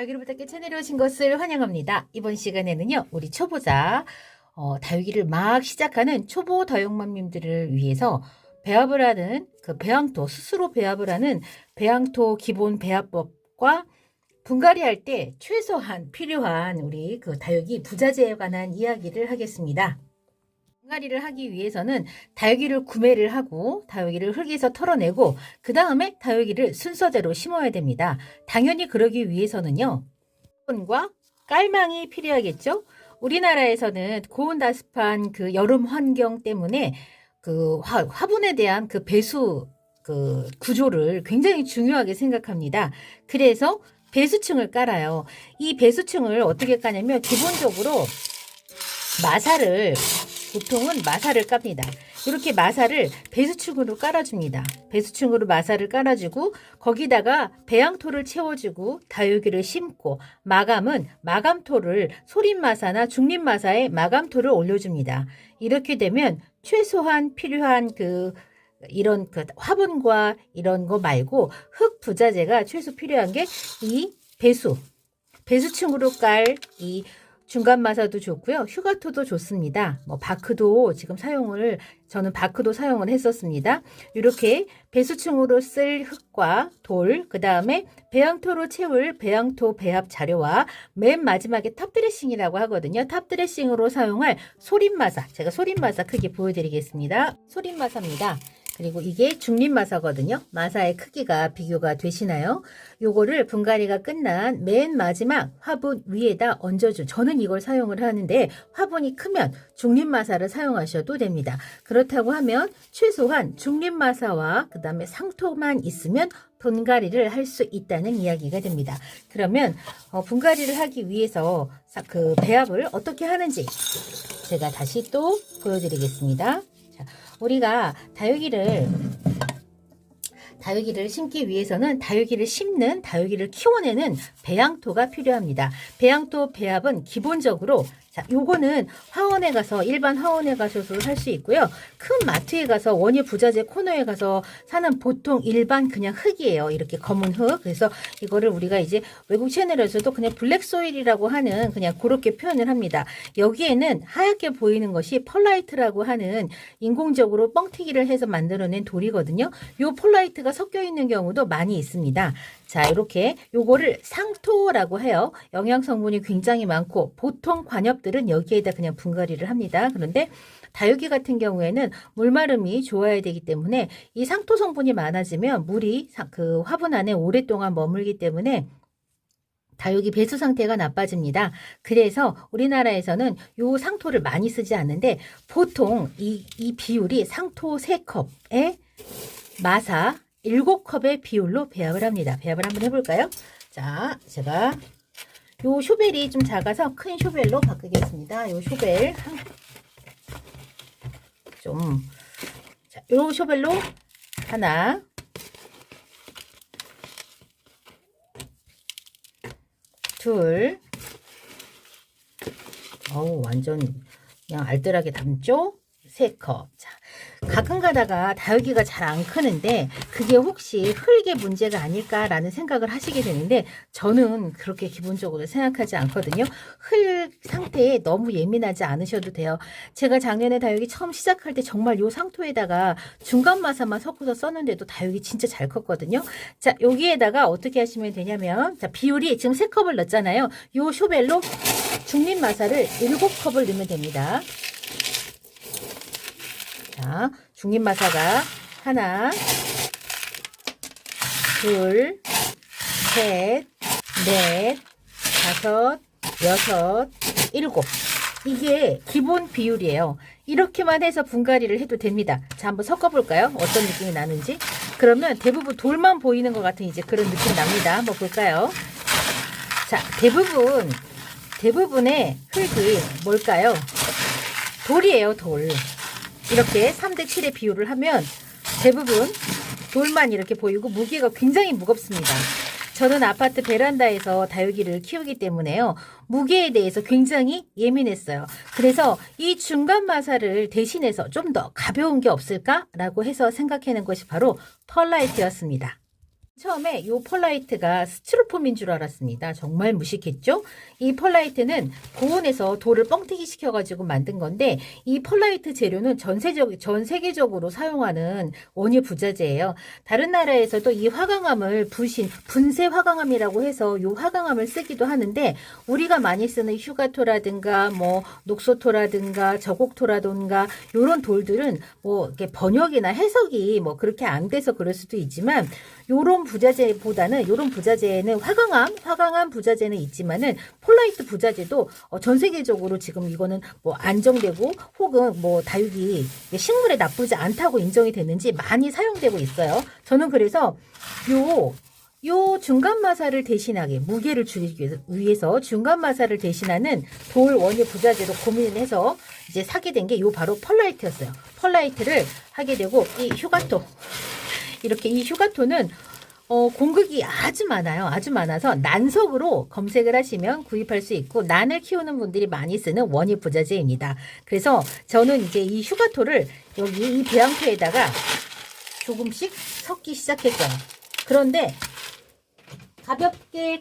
다육이를 부탁해 채널에 오신 것을 환영합니다. 이번 시간에는요, 우리 초보자, 다육이를 막 시작하는 초보 다육맘님들을 위해서 배합을 하는 그 배양토, 스스로 배합을 하는 배양토 기본 배합법과 분갈이 할 때 최소한 필요한 우리 그 다육이 부자재에 관한 이야기를 하겠습니다. 분갈이를 하기 위해서는 다육이를 구매를 하고 다육이를 흙에서 털어내고 그 다음에 다육이를 순서대로 심어야 됩니다. 당연히 그러기 위해서는요. 과 깔망이 필요하겠죠. 우리나라에서는 고온다습한 그 여름 환경 때문에 그 화분에 대한 그 배수 그 구조를 굉장히 중요하게 생각합니다. 그래서 배수층을 깔아요. 이 배수층을 어떻게 까냐면 기본적으로 보통은 마사를 깝니다. 이렇게 마사를 배수층으로 깔아줍니다. 배수층으로 마사를 깔아주고 거기다가 배양토를 채워주고 다육이를 심고 마감은 마감토를 소림마사나 중림마사에 마감토를 올려줍니다. 이렇게 되면 최소한 필요한 이런 화분과 이런 거 말고 흙 부자재가 최소 필요한 게 이 배수층으로 깔 이 중간 마사도 좋고요. 휴가토도 좋습니다. 바크도 저는 바크도 사용을 했었습니다. 이렇게 배수층으로 쓸 흙과 돌, 그 다음에 배양토로 채울 배양토 배합 자료와 맨 마지막에 탑드레싱이라고 하거든요. 탑드레싱으로 사용할 소림마사. 제가 소림마사 크게 보여드리겠습니다. 소림마사입니다. 그리고 이게 중림마사거든요. 마사의 크기가 비교가 되시나요? 요거를 분갈이가 끝난 맨 마지막 화분 위에다 얹어준, 저는 이걸 사용을 하는데 화분이 크면 중림마사를 사용하셔도 됩니다. 그렇다고 하면 최소한 중림마사와 그 다음에 상토만 있으면 분갈이를 할 수 있다는 이야기가 됩니다. 그러면 분갈이를 하기 위해서 그 배합을 어떻게 하는지 제가 다시 또 보여드리겠습니다. 자, 우리가 다육이를 심기 위해서는 다육이를 키워내는 배양토가 필요합니다. 배양토 배합은 기본적으로 요거는 일반 화원에 가셔서 살 수 있고요. 큰 마트에 가서 원예 부자재 코너에 가서 사는 보통 일반 그냥 흙이에요. 이렇게 검은 흙. 그래서 이거를 우리가 이제 외국 채널에서도 그냥 블랙소일이라고 하는 그냥 그렇게 표현을 합니다. 여기에는 하얗게 보이는 것이 펄라이트라고 하는 인공적으로 뻥튀기를 해서 만들어낸 돌이거든요. 요 펄라이트가 섞여 있는 경우도 많이 있습니다. 자, 이렇게 요거를 상토라고 해요. 영양 성분이 굉장히 많고 보통 관엽들은 여기에다 그냥 분갈이를 합니다. 그런데 다육이 같은 경우에는 물마름이 좋아야 되기 때문에 이 상토 성분이 많아지면 물이 그 화분 안에 오랫동안 머물기 때문에 다육이 배수 상태가 나빠집니다. 그래서 우리나라에서는 요 상토를 많이 쓰지 않는데 보통 이 비율이 상토 3컵에 마사 7컵의 비율로 배합을 합니다. 배합을 한번 해볼까요? 자, 제가 요 쇼벨이 좀 작아서 큰 쇼벨로 바꾸겠습니다. 요 쇼벨 요 쇼벨로 하나, 둘, 완전 그냥 알뜰하게 담죠? 3컵. 자, 가끔 가다가 다육이가 잘 안 크는데 그게 혹시 흙의 문제가 아닐까라는 생각을 하시게 되는데 저는 그렇게 기본적으로 생각하지 않거든요. 흙 상태에 너무 예민하지 않으셔도 돼요. 제가 작년에 다육이 처음 시작할 때 정말 요 상토에다가 중간 마사만 섞어서 썼는데도 다육이 진짜 잘 컸거든요. 자, 여기에다가 어떻게 하시면 되냐면 자, 비율이 지금 3컵을 넣었잖아요. 요 쇼벨로 중림 마사를 7컵을 넣으면 됩니다. 자, 중림마사가 하나, 둘, 셋, 넷, 다섯, 여섯, 일곱. 이게 기본 비율이에요. 이렇게만 해서 분갈이를 해도 됩니다. 자, 한번 섞어볼까요? 어떤 느낌이 나는지. 그러면 대부분 돌만 보이는 것 같은 이제 그런 느낌 납니다. 한번 볼까요? 자, 대부분의 흙이 뭘까요? 돌이에요, 돌. 이렇게 3대 7의 비율을 하면 대부분 돌만 이렇게 보이고 무게가 굉장히 무겁습니다. 저는 아파트 베란다에서 다육이를 키우기 때문에요. 무게에 대해서 굉장히 예민했어요. 그래서 이 중간 마사를 대신해서 좀 더 가벼운 게 없을까라고 해서 생각해낸 것이 바로 펄라이트였습니다. 처음에 요 펄라이트가 스티로폼인 줄 알았습니다. 정말 무식했죠? 이 펄라이트는 고온에서 돌을 뻥튀기 시켜가지고 만든 건데, 이 펄라이트 재료는 전 세계적으로 사용하는 원예 부자재예요. 다른 나라에서도 이 화강암을 분쇄 화강암이라고 해서 요 화강암을 쓰기도 하는데, 우리가 많이 쓰는 휴가토라든가 뭐 녹소토라든가 저곡토라든가 요런 돌들은 뭐 이렇게 번역이나 해석이 뭐 그렇게 안 돼서 그럴 수도 있지만, 요런 부자재보다는, 요런 부자재는 화강암 부자재는 있지만은 폴라이트 부자재도 전 세계적으로 지금 이거는 뭐 안정되고 혹은 뭐 다육이 식물에 나쁘지 않다고 인정이 됐는지 많이 사용되고 있어요. 저는 그래서 요 중간 마사를 대신하게, 무게를 줄이기 위해서 중간 마사를 대신하는 돌 원예 부자재로 고민을 해서 이제 사게 된 게 요 바로 펄라이트였어요. 펄라이트를 하게 되고, 이 휴가토, 이렇게 이 휴가토는 공급이 아주 많아요. 아주 많아서 난석으로 검색을 하시면 구입할 수 있고, 난을 키우는 분들이 많이 쓰는 원예 부자재입니다. 그래서 저는 이제 이 휴가토를 여기 이 배양토에다가 조금씩 섞기 시작했어요. 그런데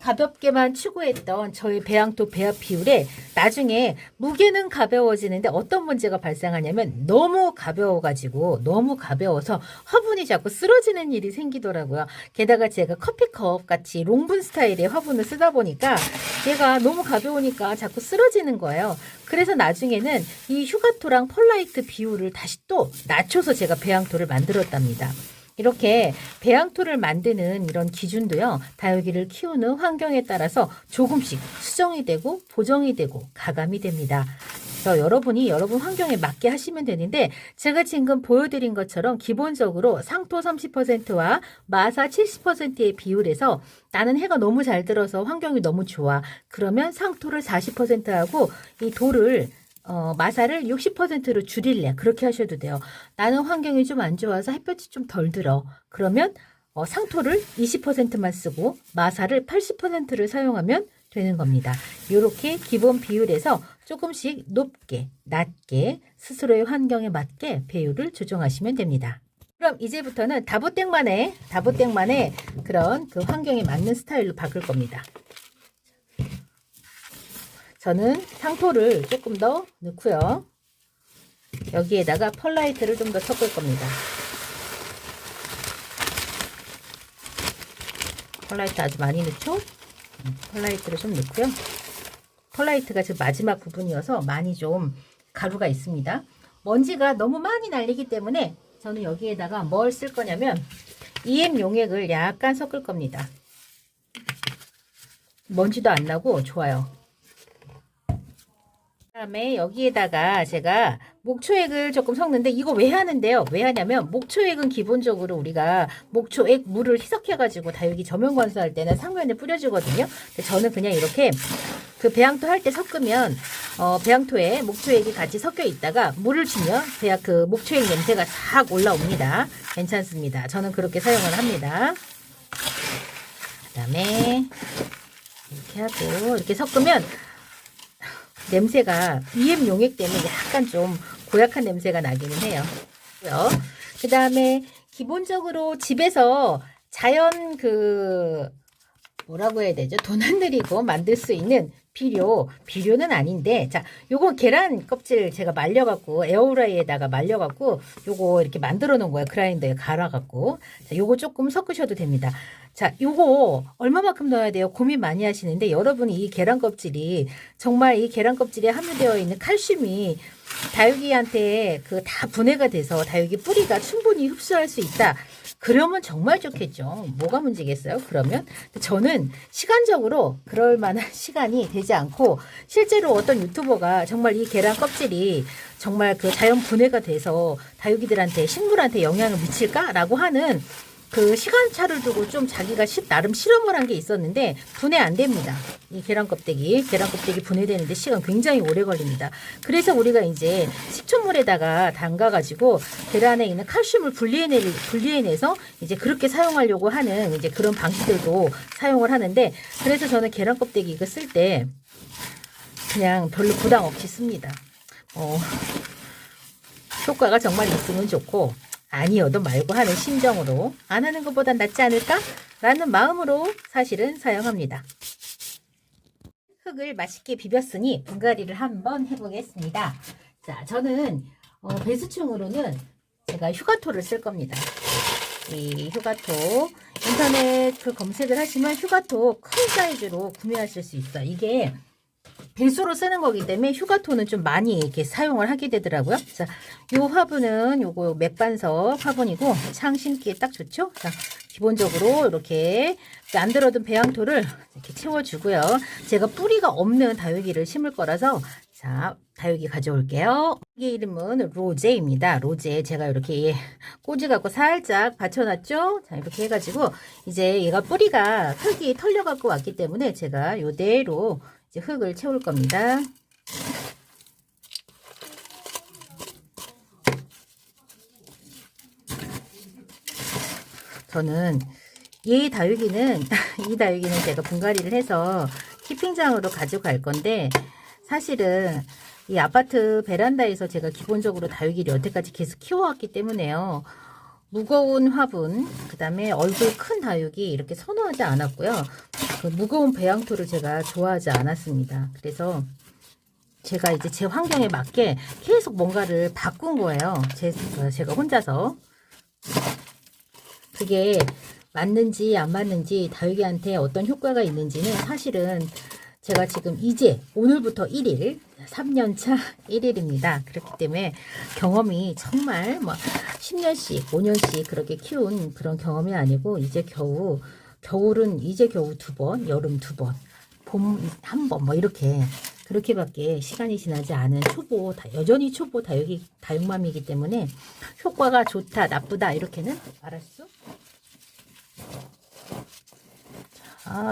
가볍게만 추구했던 저의 배양토 배합 비율에 나중에 무게는 가벼워지는데 어떤 문제가 발생하냐면, 너무 가벼워서 화분이 자꾸 쓰러지는 일이 생기더라고요. 게다가 제가 커피컵 같이 롱분 스타일의 화분을 쓰다 보니까 얘가 너무 가벼우니까 자꾸 쓰러지는 거예요. 그래서 나중에는 이 휴가토랑 펄라이트 비율을 다시 또 낮춰서 제가 배양토를 만들었답니다. 이렇게 배양토를 만드는 이런 기준도요, 다육이를 키우는 환경에 따라서 조금씩 수정이 되고 보정이 되고 가감이 됩니다. 그래서 여러분 환경에 맞게 하시면 되는데, 제가 지금 보여드린 것처럼 기본적으로 상토 30%와 마사 70%의 비율에서, 나는 해가 너무 잘 들어서 환경이 너무 좋아, 그러면 상토를 40%하고 이 돌을 마사를 60%로 줄일래, 그렇게 하셔도 돼요. 나는 환경이 좀 안 좋아서 햇볕이 좀 덜 들어, 그러면 상토를 20%만 쓰고 마사를 80%를 사용하면 되는 겁니다. 이렇게 기본 비율에서 조금씩 높게 낮게 스스로의 환경에 맞게 배율을 조정하시면 됩니다. 그럼 이제부터는 다보땡만의 그런 그 환경에 맞는 스타일로 바꿀 겁니다. 저는 상토를 조금 더 넣고요. 여기에다가 펄라이트를 좀 더 섞을 겁니다. 펄라이트 아주 많이 넣죠? 펄라이트를 좀 넣고요. 펄라이트가 지금 마지막 부분이어서 많이 좀 가루가 있습니다. 먼지가 너무 많이 날리기 때문에 저는 여기에다가 뭘 쓸 거냐면 EM 용액을 약간 섞을 겁니다. 먼지도 안 나고 좋아요. 그다음에 여기에다가 제가 목초액을 조금 섞는데, 이거 왜 하는데요? 왜 하냐면, 목초액은 기본적으로 우리가 목초액 물을 희석해가지고 다육이 저면 관수할 때는 상면에 뿌려주거든요. 근데 저는 그냥 이렇게 그 배양토 할 때 섞으면 배양토에 목초액이 같이 섞여 있다가 물을 주면 그 목초액 냄새가 싹 올라옵니다. 괜찮습니다. 저는 그렇게 사용을 합니다. 그다음에 이렇게 하고 이렇게 섞으면 냄새가 EM 용액 때문에 약간 좀 고약한 냄새가 나기는 해요. 그 다음에 기본적으로 집에서 자연 뭐라고 해야 되죠? 돈 안 들이고 만들 수 있는 비료는 아닌데, 자, 요거 계란 껍질 제가 말려갖고 에어프라이에다가 말려갖고 요거 이렇게 만들어 놓은 거예요. 그라인더에 갈아갖고. 자, 요거 조금 섞으셔도 됩니다. 자, 요거 얼마만큼 넣어야 돼요? 고민 많이 하시는데, 여러분이 이 계란 껍질이 정말 이 계란 껍질에 함유되어 있는 칼슘이 다육이한테 다 분해가 돼서 다육이 뿌리가 충분히 흡수할 수 있다. 그러면 정말 좋겠죠. 뭐가 문제겠어요? 그러면 저는 시간적으로 그럴 만한 시간이 되지 않고, 실제로 어떤 유튜버가 정말 이 계란 껍질이 정말 자연 분해가 돼서 다육이들한테, 식물한테 영향을 미칠까라고 하는 그 시간차를 두고 좀 자기가 나름 실험을 한 게 있었는데 분해 안 됩니다. 이 계란 껍데기 분해되는데 시간 굉장히 오래 걸립니다. 그래서 우리가 이제 식초물에다가 담가가지고 계란에 있는 칼슘을 분리해내서 이제 그렇게 사용하려고 하는 이제 그런 방식들도 사용을 하는데, 그래서 저는 계란 껍데기 이거 쓸 때 그냥 별로 부담 없이 씁니다. 효과가 정말 있으면 좋고, 아니어도 말고 하는 심정으로 안 하는 것보단 낫지 않을까? 라는 마음으로 사실은 사용합니다. 흙을 맛있게 비볐으니 분갈이를 한번 해보겠습니다. 자, 저는 배수충으로는 제가 휴가토를 쓸 겁니다. 이 휴가토 인터넷 검색을 하시면 휴가토 큰 사이즈로 구매하실 수 있어요. 이게 배수로 쓰는 거기 때문에 휴가토는 좀 많이 이렇게 사용을 하게 되더라고요. 자, 요 화분은 요거 맥반석 화분이고 창 심기에 딱 좋죠. 자, 기본적으로 이렇게 안 들어둔 배양토를 이렇게 채워주고요. 제가 뿌리가 없는 다육이를 심을 거라서 자, 다육이 가져올게요. 이 이름은 로제입니다. 로제 제가 이렇게 꽂이 갖고 살짝 받쳐놨죠. 자, 이렇게 해가지고 이제 얘가 뿌리가 흙이 털려 갖고 왔기 때문에 제가 이대로 이제 흙을 채울 겁니다. 저는 이 다육이는 제가 분갈이를 해서 키핑장으로 가져갈 건데 사실은 이 아파트 베란다에서 제가 기본적으로 다육이를 여태까지 계속 키워왔기 때문에요. 무거운 화분, 그 다음에 얼굴 큰 다육이 이렇게 선호하지 않았고요. 그 무거운 배양토를 제가 좋아하지 않았습니다. 그래서 제가 이제 제 환경에 맞게 계속 뭔가를 바꾼 거예요. 제가 혼자서. 그게 맞는지 안 맞는지 다육이한테 어떤 효과가 있는지는 사실은 제가 지금 이제 오늘부터 1일 3년차 1일입니다. 그렇기 때문에 경험이 정말 뭐 10년씩 5년씩 그렇게 키운 그런 경험이 아니고 이제 겨울은 이제 겨우 2번, 여름 2번, 봄 1번 뭐 그렇게밖에 시간이 지나지 않은 여전히 초보 다육맘이기 때문에 효과가 좋다 나쁘다 이렇게는 말할 수.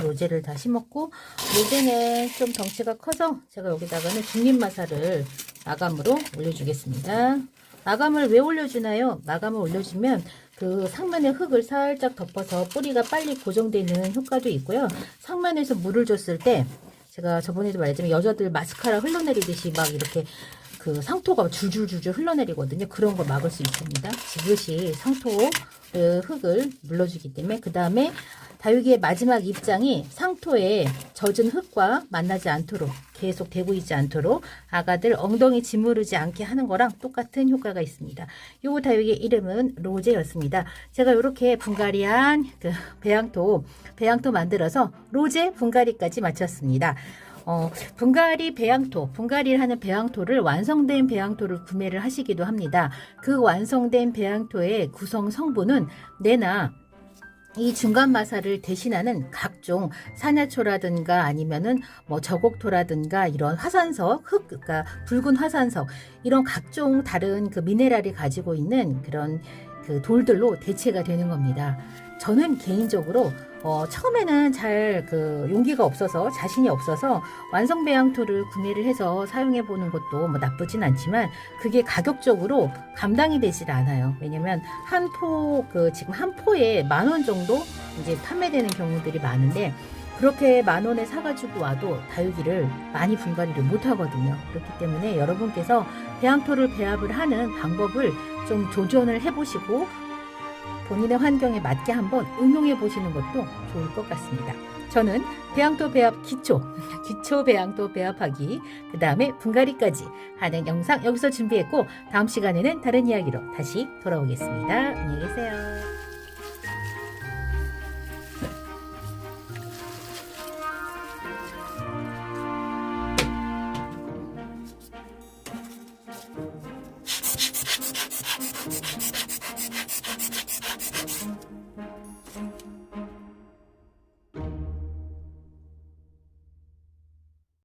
로제를 다 심었고 로제는 좀 덩치가 커서 제가 여기다가는 중립마사를 마감으로 올려주겠습니다. 마감을 왜 올려주나요? 마감을 올려주면 그 상면의 흙을 살짝 덮어서 뿌리가 빨리 고정되는 효과도 있고요. 상면에서 물을 줬을 때 제가 저번에도 말했지만 여자들 마스카라 흘러내리듯이 막 이렇게 그 상토가 줄줄줄줄 흘러내리거든요. 그런 걸 막을 수 있습니다. 지그시 상토 흙을 물러주기 때문에 그 다음에 다육이의 마지막 입장이 상토에 젖은 흙과 만나지 않도록 계속 대고 있지 않도록 아가들 엉덩이 짓무르지 않게 하는 거랑 똑같은 효과가 있습니다. 요 다육이의 이름은 로제였습니다. 제가 이렇게 분갈이한 그 배양토 만들어서 로제 분갈이까지 마쳤습니다. 분갈이를 하는 배양토를 완성된 배양토를 구매를 하시기도 합니다. 그 완성된 배양토의 구성 성분은 내나 이 중간 마사를 대신하는 각종 산야초라든가 아니면은 뭐 저곡토라든가 이런 화산석, 그러니까 붉은 화산석 이런 각종 다른 그 미네랄이 가지고 있는 그런 그 돌들로 대체가 되는 겁니다. 저는 개인적으로 처음에는 잘 용기가 없어서 자신이 없어서 완성 배양토를 구매를 해서 사용해 보는 것도 뭐 나쁘진 않지만 그게 가격적으로 감당이 되질 않아요. 왜냐면 지금 한 포에 10,000원 정도 이제 판매되는 경우들이 많은데 그렇게 10,000원에 사가지고 와도 다육이를 많이 분갈이를 못 하거든요. 그렇기 때문에 여러분께서 배양토를 배합을 하는 방법을 좀 조정을 해보시고 본인의 환경에 맞게 한번 응용해 보시는 것도 좋을 것 같습니다. 저는 배양토 배합 기초 배양토 배합하기, 그 다음에 분갈이까지 하는 영상 여기서 준비했고 다음 시간에는 다른 이야기로 다시 돌아오겠습니다. 안녕히 계세요.